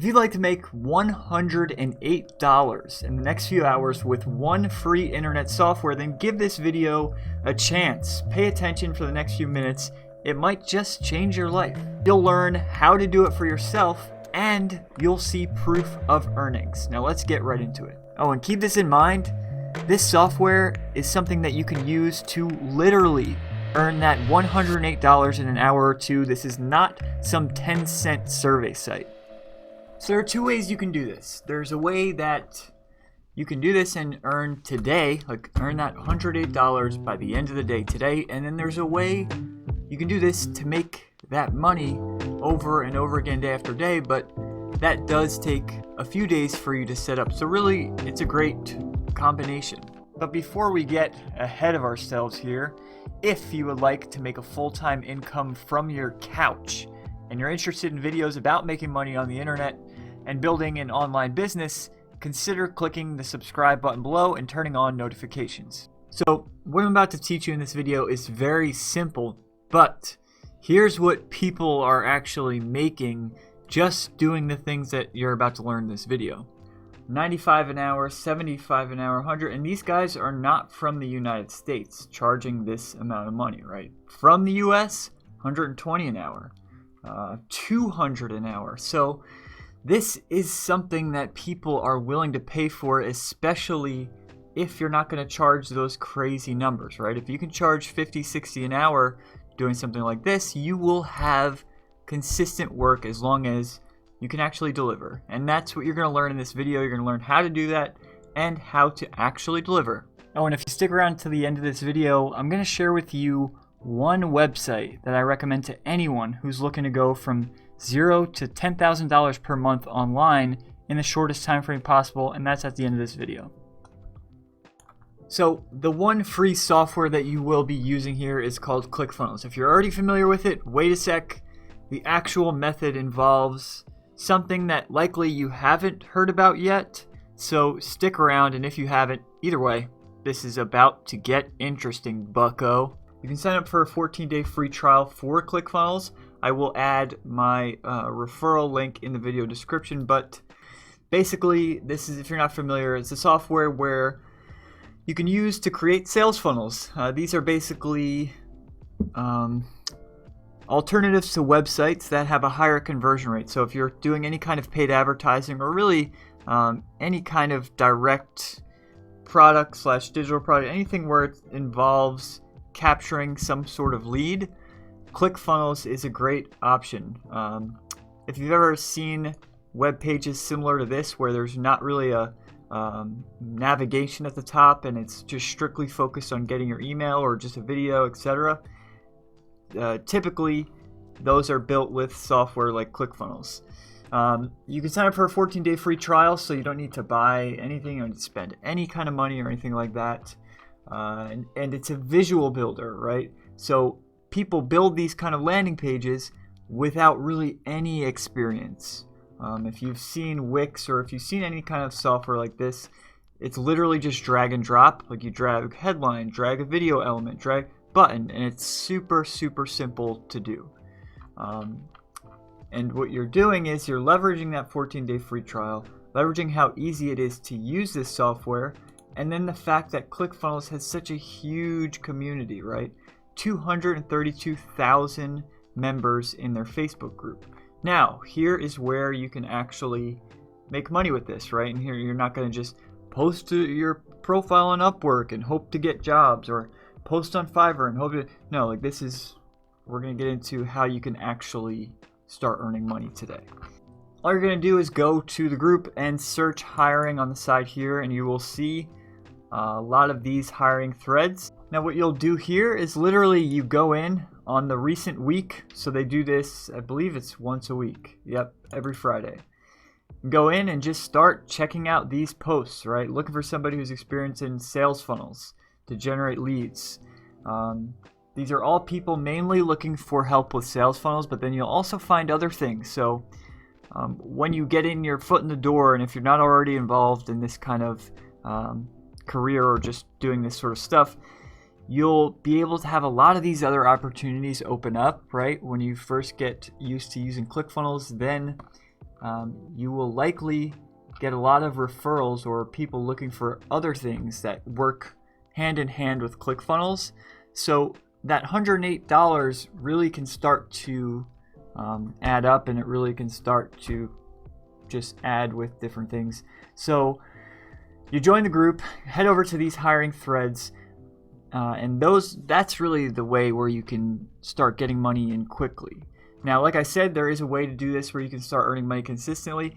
If you'd like to make $108 in the next few hours with one free internet software, then give this video a chance. Pay attention for the next few minutes. It might just change your life. You'll learn how to do it for yourself, and you'll see proof of earnings. Now let's get right into it. Oh, and keep this in mind. This software is something that you can use to literally earn that $108 in an hour or two. This is not some 10-cent survey site. So there are two ways you can do this. There's a way that you can do this and earn today, like earn that $108 by the end of the day today. And then there's a way you can do this to make that money over and over again day after day, but that does take a few days for you to set up. So really, it's a great combination. But before we get ahead of ourselves here, if you would like to make a full-time income from your couch and you're interested in videos about making money on the internet and building an online business, consider clicking the subscribe button below and turning on notifications. So what I'm about to teach you in this video is very simple, but here's what people are actually making just doing the things that you're about to learn in this video. 95 an hour, 75 an hour, 100, and these guys are not from the United States charging this amount of money, right? From the US, 120 an hour, 200 an hour. So this is something that people are willing to pay for, especially if you're not going to charge those crazy numbers, right? If you can charge 50, 60 an hour doing something like this, you will have consistent work as long as you can actually deliver. And that's what you're going to learn in this video. You're going to learn how to do that and how to actually deliver. Oh, and if you stick around to the end of this video, I'm going to share with you one website that I recommend to anyone who's looking to go from $0 to $10,000 per month online in the shortest time frame possible, and that's at the end of this video. So the one free software that you will be using here is called ClickFunnels. If you're already familiar with it, wait a sec. The actual method involves something that likely you haven't heard about yet, so stick around, and if you haven't, either way, this is about to get interesting, bucko. You can sign up for a 14-day free trial for ClickFunnels. I will add my referral link in the video description, but basically this is, if you're not familiar, it's a software where you can use to create sales funnels. These are basically alternatives to websites that have a higher conversion rate. So if you're doing any kind of paid advertising or really any kind of direct product / digital product, anything where it involves capturing some sort of lead, ClickFunnels is a great option. If you've ever seen web pages similar to this where there's not really a navigation at the top and it's just strictly focused on getting your email or just a video, etc., typically those are built with software like ClickFunnels. You can sign up for a 14-day free trial, so you don't need to buy anything, you don't need to spend any kind of money or anything like that. And it's a visual builder, right? So people build these kind of landing pages without really any experience. If you've seen Wix or if you've seen any kind of software like this, it's literally just drag and drop. Like you drag headline, drag a video element, drag button, and it's super simple to do. And what you're doing is you're leveraging that 14-day free trial, leveraging how easy it is to use this software, and then the fact that ClickFunnels has such a huge community, right? 232,000 members in their Facebook group. Now, here is where you can actually make money with this, right? And here you're not going to just post to your profile on Upwork and hope to get jobs, or post on Fiverr and hope to, no, like this is, we're going to get into how you can actually start earning money today. All you're going to do is go to the group and search hiring on the side here, and you will see a lot of these hiring threads. Now what you'll do here is literally you go in on the recent week. So they do this, I believe it's once a week. Yep, every Friday. Go in and just start checking out these posts, right? Looking for somebody who's experienced in sales funnels to generate leads. These are all people mainly looking for help with sales funnels, but then you'll also find other things. So when you get in your foot in the door, and if you're not already involved in this kind of career or just doing this sort of stuff, you'll be able to have a lot of these other opportunities open up, right? When you first get used to using ClickFunnels, then you will likely get a lot of referrals or people looking for other things that work hand in hand with ClickFunnels. So that $108 really can start to add up, and it really can start to just add with different things. So you join the group, head over to these hiring threads, and that's really the way where you can start getting money in quickly. Now, like I said, there is a way to do this where you can start earning money consistently.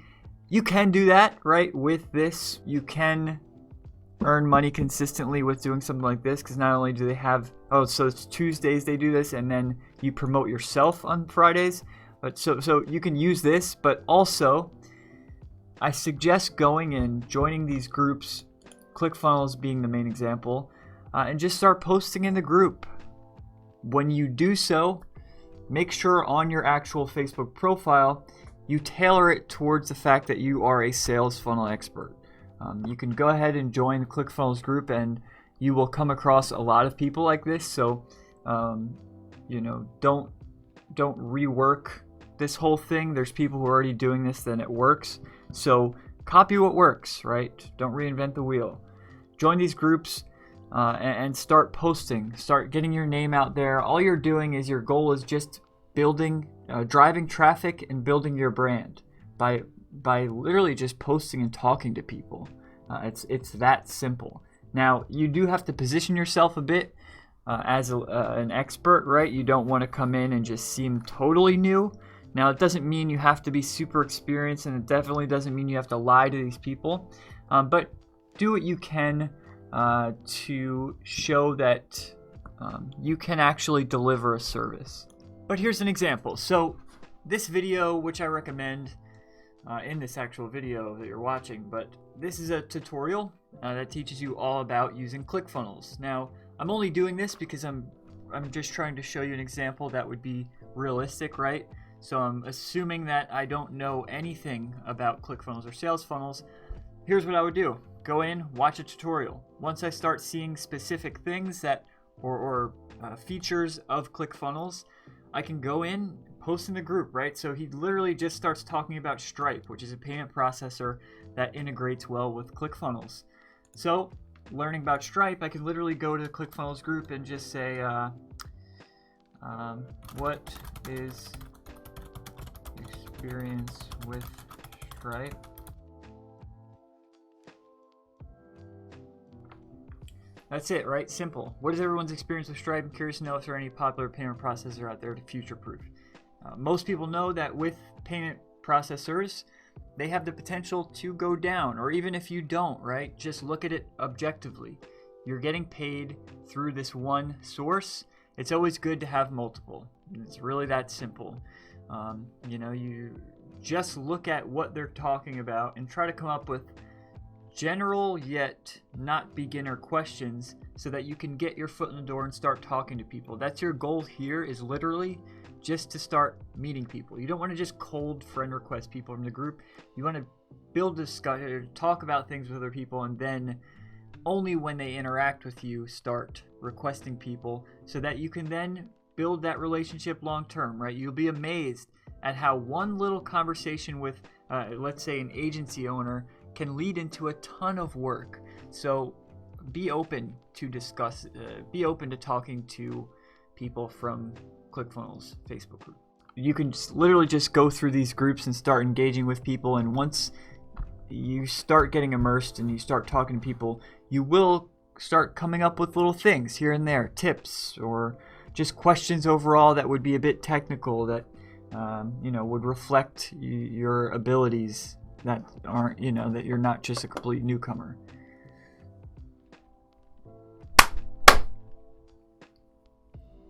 You can do that, right? With this, you can earn money consistently with doing something like this, because not only do they have, so it's Tuesdays they do this, and then you promote yourself on Fridays. But so you can use this, but also I suggest going and joining these groups, ClickFunnels being the main example, and just start posting in the group. When you do so, make sure on your actual Facebook profile, you tailor it towards the fact that you are a sales funnel expert. You can go ahead and join the ClickFunnels group, and you will come across a lot of people like this. So, don't rework this whole thing. There's people who are already doing this, then it works. So copy what works, right? Don't reinvent the wheel. Join these groups and start posting. Start getting your name out there. All you're doing is your goal is just building, driving traffic and building your brand by literally just posting and talking to people. It's that simple. Now, you do have to position yourself a bit as an expert, right? You don't want to come in and just seem totally new. Now, it doesn't mean you have to be super experienced, and it definitely doesn't mean you have to lie to these people. But do what you can to show that you can actually deliver a service. But here's an example. So this video, which I recommend in this actual video that you're watching, but this is a tutorial that teaches you all about using ClickFunnels. Now, I'm only doing this because I'm just trying to show you an example that would be realistic, right? So I'm assuming that I don't know anything about ClickFunnels or sales funnels. Here's what I would do. Go in, watch a tutorial. Once I start seeing specific things that or features of ClickFunnels, I can go in, post in the group, right? So he literally just starts talking about Stripe, which is a payment processor that integrates well with ClickFunnels. So learning about Stripe, I can literally go to the ClickFunnels group and just say, what is experience with Stripe? That's it, right? Simple. What is everyone's experience with Stripe? I'm curious to know if there are any popular payment processors out there to future-proof. Most people know that with payment processors, they have the potential to go down, or even if you don't, right? Just look at it objectively. You're getting paid through this one source. It's always good to have multiple. It's really that simple. You just look at what they're talking about and try to come up with general yet not beginner questions so that you can get your foot in the door and start talking to people. That's your goal here, is literally just to start meeting people. You don't want to just cold friend request people from the group. You want to build discussion, talk about things with other people, and then only when they interact with you start requesting people so that you can then build that relationship long term, right? You'll be amazed at how one little conversation with, let's say, an agency owner can lead into a ton of work. So be open to be open to talking to people from ClickFunnels Facebook group. You can literally just go through these groups and start engaging with people, and once you start getting immersed and you start talking to people, you will start coming up with little things here and there, tips or just questions overall that would be a bit technical that would reflect your abilities that aren't, that you're not just a complete newcomer.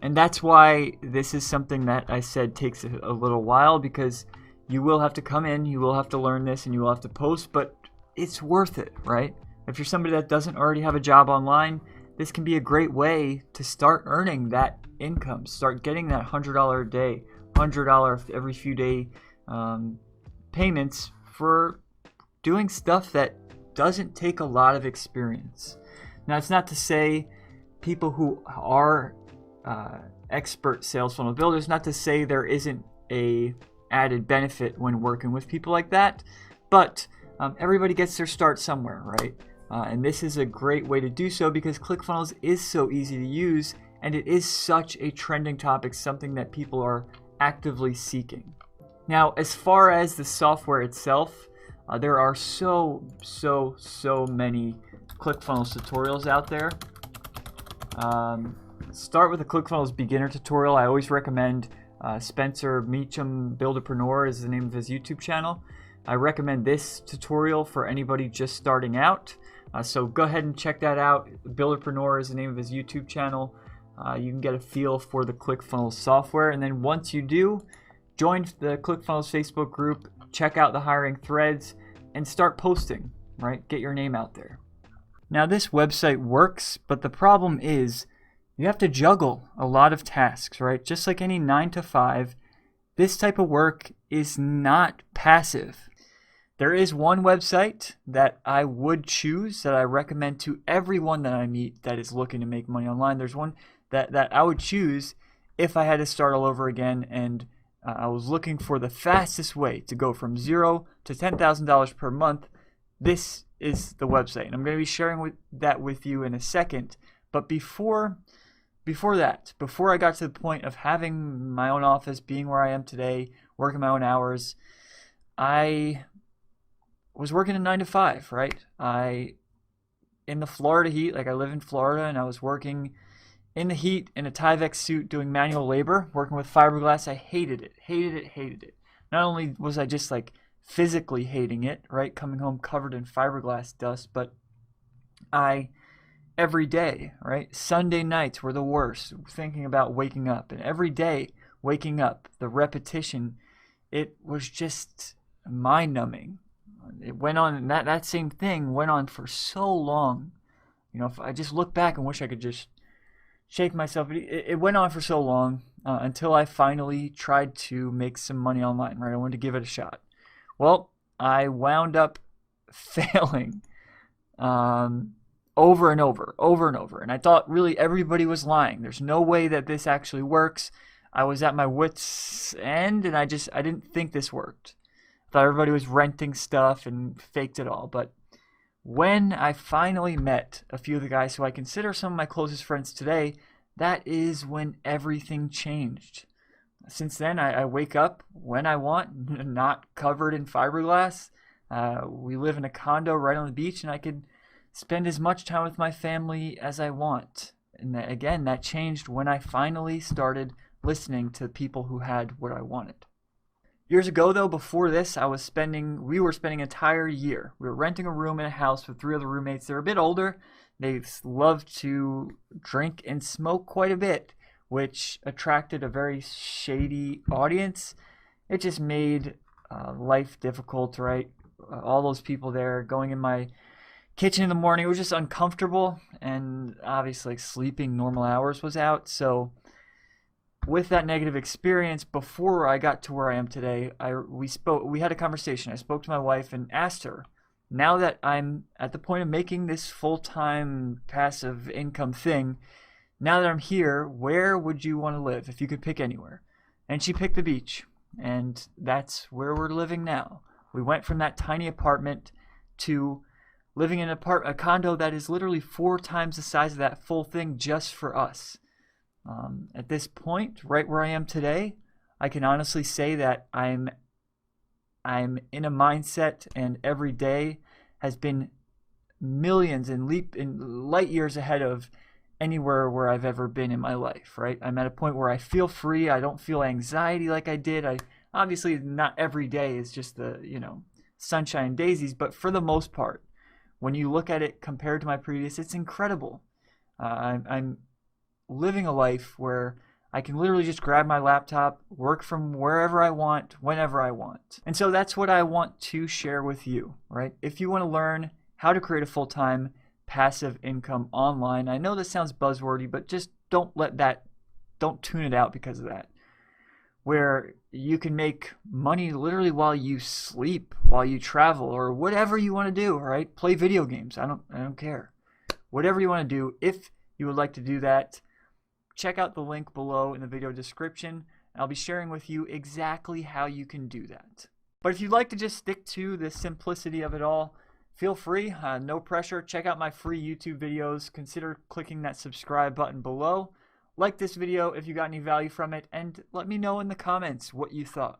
And that's why this is something that I said takes a little while, because you will have to come in, you will have to learn this, and you will have to post, but it's worth it, right? If you're somebody that doesn't already have a job online, this can be a great way to start earning that income, start getting that $100 a day, $100 every few day payments for doing stuff that doesn't take a lot of experience. Now, it's not to say people who are expert sales funnel builders, not to say there isn't a added benefit when working with people like that. But everybody gets their start somewhere, right? And this is a great way to do so because ClickFunnels is so easy to use, and it is such a trending topic, something that people are actively seeking. Now, as far as the software itself, there are so many ClickFunnels tutorials out there. Start with a ClickFunnels beginner tutorial. I always recommend Spencer Meacham Builderpreneur is the name of his YouTube channel. I recommend this tutorial for anybody just starting out. So go ahead and check that out. Builderpreneur is the name of his YouTube channel. You can get a feel for the ClickFunnels software, and then once you do, join the ClickFunnels Facebook group, check out the hiring threads, and start posting, right? Get your name out there. Now this website works, but the problem is you have to juggle a lot of tasks, right? Just like any 9 to 5, this type of work is not passive. There is one website that I would choose that I recommend to everyone that I meet that is looking to make money online. There's one that I would choose if I had to start all over again, and I was looking for the fastest way to go from $0 to $10,000 per month. This is the website, and I'm going to be sharing that with you in a second. But before I got to the point of having my own office, being where I am today, working my own hours, I was working a 9 to 5, right? In the Florida heat, like I live in Florida, and I was working in the heat in a Tyvek suit doing manual labor, working with fiberglass. I hated it. Not only was I just like physically hating it, right? Coming home covered in fiberglass dust, but every day, right? Sunday nights were the worst, thinking about waking up. And every day waking up, the repetition, it was just mind-numbing. It went on, that same thing went on for so long. You know, if I just look back and wish I could just shake myself. It went on for so long until I finally tried to make some money online, right? I wanted to give it a shot. Well, I wound up failing over and over. And I thought really everybody was lying. There's no way that this actually works. I was at my wit's end, and I didn't think this worked. I thought everybody was renting stuff and faked it all. But when I finally met a few of the guys who I consider some of my closest friends today, that is when everything changed. Since then, I wake up when I want, not covered in fiberglass. We live in a condo right on the beach, and I could spend as much time with my family as I want. And that changed when I finally started listening to people who had what I wanted. Years ago, though, before this, we were spending an entire year. We were renting a room in a house with 3 other roommates. They were a bit older. They loved to drink and smoke quite a bit, which attracted a very shady audience. It just made life difficult, right? All those people there going in my kitchen in the morning, it was just uncomfortable, and obviously sleeping normal hours was out. So with that negative experience, before I got to where I am today, we had a conversation. I spoke to my wife and asked her, now that I'm at the point of making this full-time passive income thing, now that I'm here, where would you want to live if you could pick anywhere? And she picked the beach, and that's where we're living now. We went from that tiny apartment to living in a condo that is literally 4 times the size of that full thing just for us. At this point, right where I am today, I can honestly say that I'm in a mindset, and every day has been millions and light years ahead of anywhere where I've ever been in my life, right? I'm at a point where I feel free. I don't feel anxiety like I did. Obviously not every day is just the, sunshine and daisies, but for the most part, when you look at it compared to my previous, it's incredible. I'm living a life where I can literally just grab my laptop, work from wherever I want, whenever I want. And so that's what I want to share with you, right? If you want to learn how to create a full-time passive income online, I know this sounds buzzwordy, but just don't tune it out because of that. Where you can make money literally while you sleep, while you travel, or whatever you want to do, right? Play video games. I don't care. Whatever you want to do, if you would like to do that, check out the link below in the video description. I'll be sharing with you exactly how you can do that. But if you'd like to just stick to the simplicity of it all, feel free, no pressure. Check out my free YouTube videos. Consider clicking that subscribe button below. Like this video if you got any value from it, and let me know in the comments what you thought.